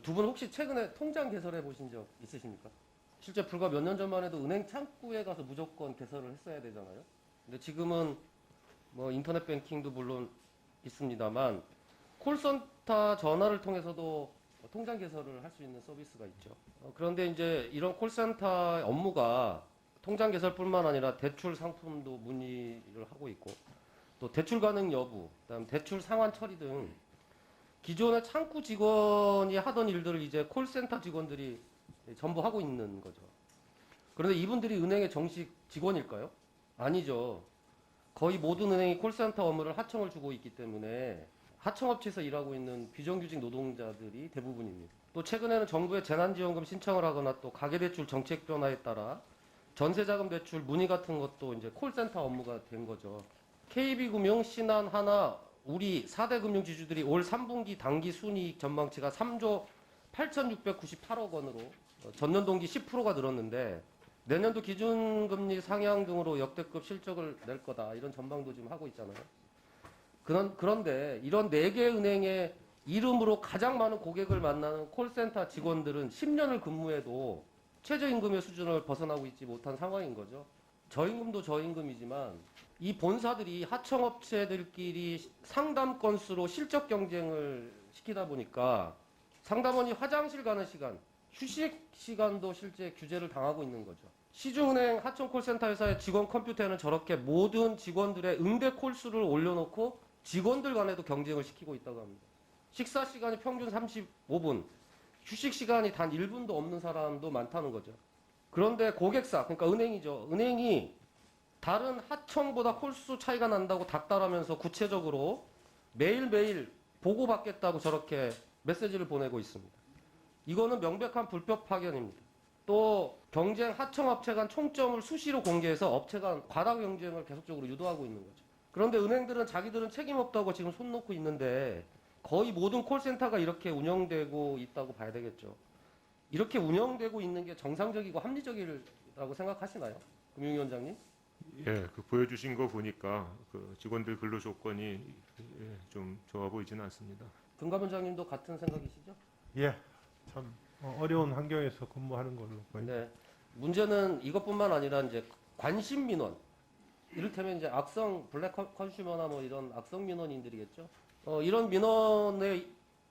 두 분 혹시 최근에 통장 개설해 보신 적 있으십니까? 실제 불과 몇 년 전만 해도 은행 창구에 가서 무조건 개설을 했어야 되잖아요. 근데 지금은 뭐 인터넷 뱅킹도 물론 있습니다만 콜센터 전화를 통해서도 통장 개설을 할 수 있는 서비스가 있죠. 그런데 이제 이런 콜센터 업무가 통장 개설뿐만 아니라 대출 상품도 문의를 하고 있고 또 대출 가능 여부, 그다음 대출 상환 처리 등 기존의 창구 직원이 하던 일들을 이제 콜센터 직원들이 전부 하고 있는 거죠. 그런데 이분들이 은행의 정식 직원일까요? 아니죠. 거의 모든 은행이 콜센터 업무를 하청을 주고 있기 때문에 하청업체에서 일하고 있는 비정규직 노동자들이 대부분입니다. 또 최근에는 정부의 재난지원금 신청을 하거나 또 가계대출 정책 변화에 따라 전세자금 대출 문의 같은 것도 이제 콜센터 업무가 된 거죠. KB금융, 신한, 하나, 우리 4대 금융지주들이 올 3분기 당기 순이익 전망치가 3조 8,698억 원으로 전년 동기 10%가 늘었는데 내년도 기준금리 상향 등으로 역대급 실적을 낼 거다. 이런 전망도 지금 하고 있잖아요. 그런데 이런 4개 은행의 이름으로 가장 많은 고객을 만나는 콜센터 직원들은 10년을 근무해도 최저임금의 수준을 벗어나고 있지 못한 상황인 거죠. 저임금도 저임금이지만 이 본사들이 하청업체들끼리 상담 건수로 실적 경쟁을 시키다 보니까 상담원이 화장실 가는 시간, 휴식 시간도 실제 규제를 당하고 있는 거죠. 시중은행 하청콜센터 회사의 직원 컴퓨터에는 저렇게 모든 직원들의 응대 콜수를 올려놓고 직원들 간에도 경쟁을 시키고 있다고 합니다. 식사 시간이 평균 35분, 휴식 시간이 단 1분도 없는 사람도 많다는 거죠. 그런데 고객사, 그러니까 은행이죠. 은행이 다른 하청보다 콜수 차이가 난다고 닥달하면서 구체적으로 매일매일 보고받겠다고 저렇게 메시지를 보내고 있습니다. 이거는 명백한 불법 파견입니다. 또 경쟁 하청업체 간 총점을 수시로 공개해서 업체 간 과다 경쟁을 계속적으로 유도하고 있는 거죠. 그런데 은행들은 자기들은 책임 없다고 지금 손 놓고 있는데 거의 모든 콜센터가 이렇게 운영되고 있다고 봐야 되겠죠. 이렇게 운영되고 있는 게 정상적이고 합리적이라고 생각하시나요? 금융위원장님? 예, 그 보여주신 거 보니까 그 직원들 근로 조건이 좀 좋아 보이지는 않습니다. 금감원장님도 같은 생각이시죠? 예, 참 어려운 환경에서 근무하는 걸로 보입니다. 네. 문제는 이것뿐만 아니라 이제 관심 민원, 이를테면 이제 악성 블랙 컨슈머나 뭐 이런 악성 민원인들이겠죠. 이런 민원의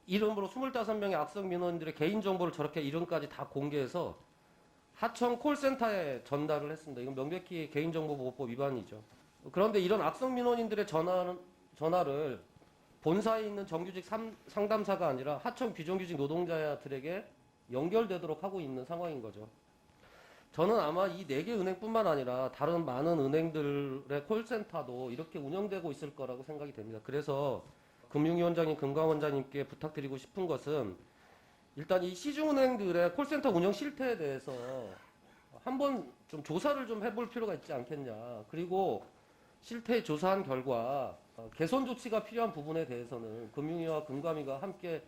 이름으로 25명의 악성 민원인들의 개인정보를 저렇게 이름까지 다 공개해서 하청 콜센터에 전달을 했습니다. 이건 명백히 개인정보보호법 위반이죠. 그런데 이런 악성 민원인들의 전화를 본사에 있는 정규직 상담사가 아니라 하청 비정규직 노동자들에게 연결되도록 하고 있는 상황인 거죠. 저는 아마 이 4개 은행뿐만 아니라 다른 많은 은행들의 콜센터도 이렇게 운영되고 있을 거라고 생각이 됩니다. 그래서 금융위원장님, 금감원장님께 부탁드리고 싶은 것은 일단 이 시중은행들의 콜센터 운영 실태에 대해서 한번 좀 조사를 좀 해볼 필요가 있지 않겠냐. 그리고 실태 조사한 결과 개선 조치가 필요한 부분에 대해서는 금융위와 금감위가 함께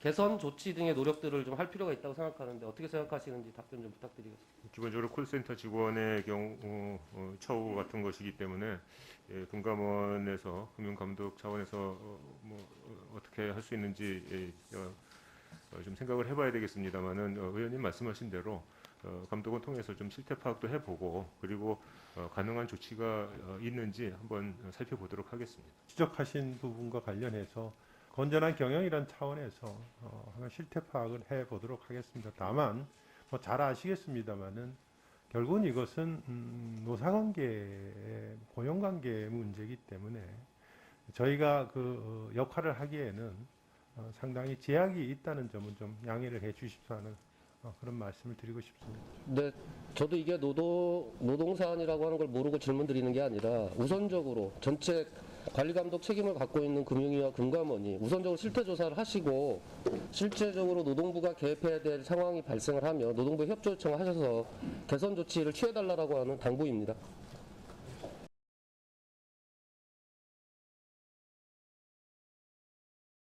개선 조치 등의 노력들을 좀 할 필요가 있다고 생각하는데 어떻게 생각하시는지 답변 좀 부탁드리겠습니다. 기본적으로 콜센터 직원의 경우 처우 같은 것이기 때문에 금감원에서 금융감독 차원에서 어떻게 할 수 있는지 좀 생각을 해봐야 되겠습니다만은 의원님 말씀하신 대로 감독원 통해서 좀 실태 파악도 해보고 그리고 가능한 조치가 있는지 한번 살펴보도록 하겠습니다. 지적하신 부분과 관련해서 건전한 경영이란 차원에서 한번 실태 파악을 해보도록 하겠습니다. 다만 잘 아시겠습니다만은 결국은 이것은 노사관계, 고용관계의 문제이기 때문에 저희가 그 역할을 하기에는 상당히 제약이 있다는 점은 좀 양해를 해 주십사 하는 그런 말씀을 드리고 싶습니다. 네, 저도 이게 노동사안이라고 하는 걸 모르고 질문 드리는 게 아니라 우선적으로 전체 관리감독 책임을 갖고 있는 금융위와 금감원이 우선적으로 실태조사를 하시고 실제적으로 노동부가 개입해야 될 상황이 발생을 하면 노동부에 협조 요청을 하셔서 개선 조치를 취해달라고 하는 당부입니다.